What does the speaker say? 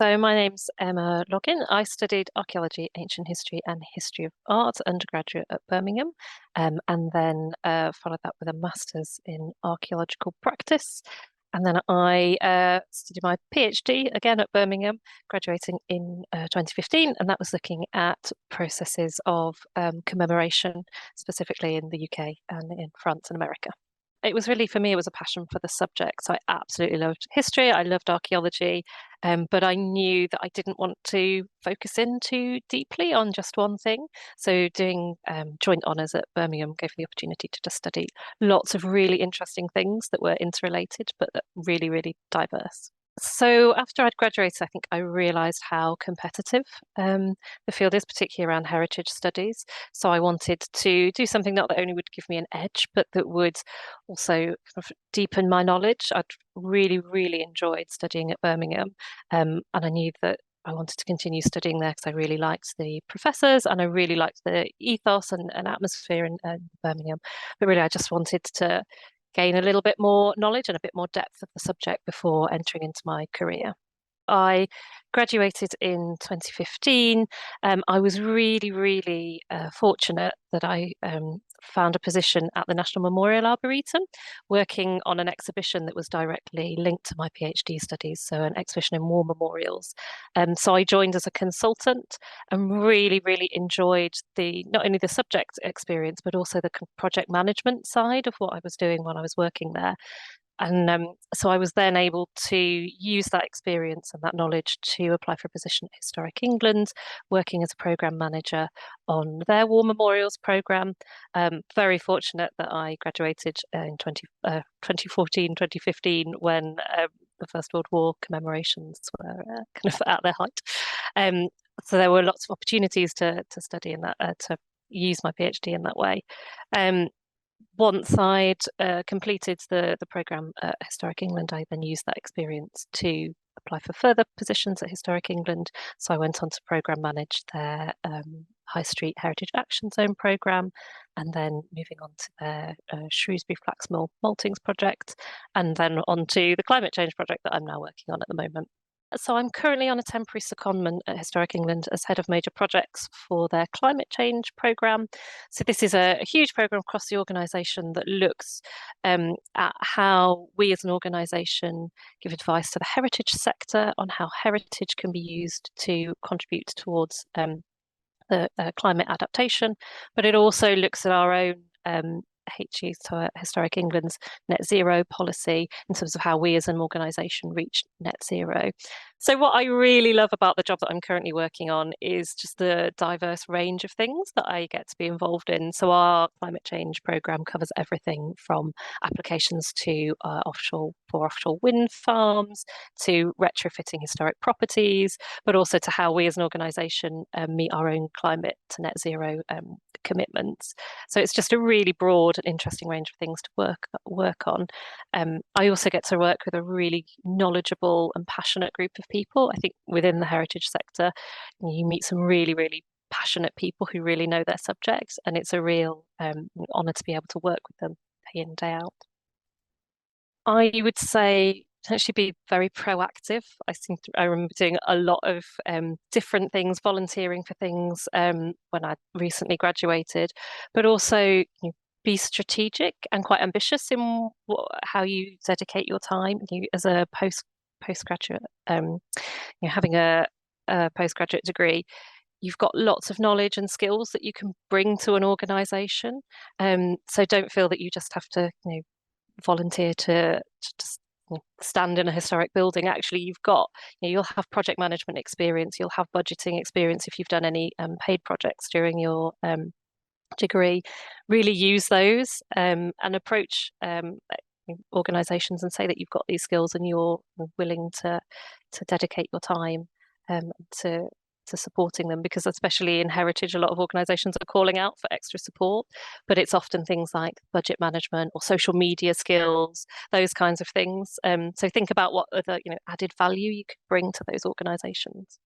So my name's Emma Loggin. I studied archaeology, ancient history, and history of art undergraduate at Birmingham, and then followed that with a master's in archaeological practice. And then I studied my PhD again at Birmingham, graduating in 2015, and that was looking at processes of commemoration, specifically in the UK and in France and America. It was really, for me, it was a passion for the subject. So I absolutely loved history. I loved archaeology, but I knew that I didn't want to focus in too deeply on just one thing. So doing joint honours at Birmingham gave me the opportunity to just study lots of really interesting things that were interrelated, but that really, really diverse. So after I'd graduated, I think I realised how competitive the field is, particularly around heritage studies. So I wanted to do something not that only would give me an edge, but that would also kind of deepen my knowledge. I'd really, really enjoyed studying at Birmingham, and I knew that I wanted to continue studying there because I really liked the professors and I really liked the ethos and atmosphere in Birmingham. But really, I just wanted to gain a little bit more knowledge and a bit more depth of the subject before entering into my career. I graduated in 2015. I was really, really fortunate that I found a position at the National Memorial Arboretum, working on an exhibition that was directly linked to my PhD studies, so an exhibition in war memorials. So I joined as a consultant and really, really enjoyed the not only the subject experience, but also the project management side of what I was doing while I was working there. And so I was then able to use that experience and that knowledge to apply for a position at Historic England, working as a programme manager on their War Memorials programme. Very fortunate that I graduated in 2014, 2015, when the First World War commemorations were kind of at their height. So there were lots of opportunities to study in that, to use my PhD in that way. Once I'd completed the programme at Historic England, I then used that experience to apply for further positions at Historic England. So I went on to programme manage their High Street Heritage Action Zone programme, and then moving on to their Shrewsbury Flaxmill Maltings project, and then on to the climate change project that I'm now working on at the moment. So I'm currently on a temporary secondment at Historic England as head of major projects for their climate change programme. So this is a huge programme across the organisation that looks at how we as an organisation give advice to the heritage sector on how heritage can be used to contribute towards the climate adaptation, but it also looks at our own HE, so Historic England's net zero policy in terms of how we as an organisation reach net zero. So what I really love about the job that I'm currently working on is just the diverse range of things that I get to be involved in. So our climate change programme covers everything from applications to offshore wind farms, to retrofitting historic properties, but also to how we as an organisation meet our own climate to net zero commitments. So it's just a really broad and interesting range of things to work on. I also get to work with a really knowledgeable and passionate group of people. I think within the heritage sector, you meet some really, really passionate people who really know their subjects, and it's a real honour to be able to work with them day in, day out. I would say actually be very proactive. I remember doing a lot of different things, volunteering for things when I recently graduated, but also be strategic and quite ambitious in how you dedicate your time. As a postgraduate, having a postgraduate degree, you've got lots of knowledge and skills that you can bring to an organisation. So don't feel that you just have to, volunteer to just stand in a historic building. Actually, you'll have project management experience, you'll have budgeting experience if you've done any paid projects during your degree. Really use those and approach organisations and say that you've got these skills and you're willing to dedicate your time to supporting them, because especially in heritage, a lot of organisations are calling out for extra support, but it's often things like budget management or social media skills, those kinds of things. So think about what other added value you could bring to those organisations.